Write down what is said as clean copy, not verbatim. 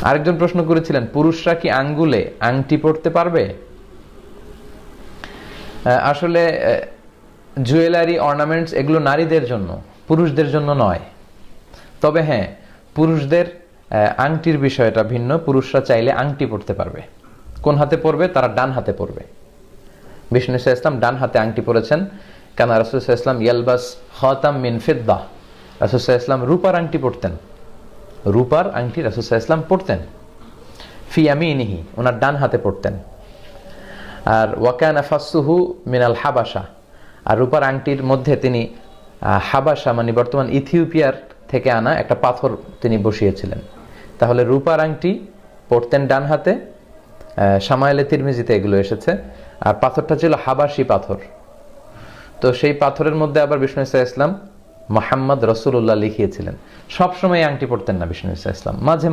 আরেকজন প্রশ্ন করেছিলেন, পুরুষরা কি আঙ্গুলে আংটি পরতে পারবে? আসলে জুয়েলারি, অর্নামেন্টস এগুলো নারীদের জন্য, পুরুষদের জন্য নয়। তবে হ্যাঁ, পুরুষদের আংটির বিষয়টা ভিন্ন। পুরুষরা চাইলে আংটি পরতে পারবে। কোন হাতে পরবে? তারা ডান হাতে পরবে। বিষ্ণু ইসলাম ডান হাতে আংটি পরেছেন। কেন? রাসূল সাল্লাল্লাহু আলাইহি ওয়াসাল্লাম ইয়ালবাস খাতাম মিন ফিদ্দাহ, রাসূল সাল্লাল্লাহু আলাইহি ওয়াসাল্লাম রূপার আংটি পরতেন। রূপার আংটি রাসূল সাল্লাল্লাহু আলাইহি ওয়াসাল্লাম পরতেন। ফি ইয়ামিনিহি, ওনার ডান হাতে পরতেন। আর ওয়াকানা ফাসসুহু মিনাল হাবাসা, আর রূপার আংটির মধ্যে তিনি হাবাসা মানে বর্তমান ইথিওপিয়ার থেকে আনা একটা পাথর তিনি বসিয়েছিলেন। তাহলে রূপার আংটি পরতেন ডান হাতে। শামাইলে তিরমিজিতে এগুলো এসেছে। আর পাথরটা ছিল হাবাসি পাথর। তো সেই পাথরের মধ্যে আবার বিষ্ণু ইসলাম মুহাম্মদ রাসূলুল্লাহ লিখিয়েছিলেন। সবসময় আংটি পরতেন না বিষ্ণু ইসলাম, মাঝে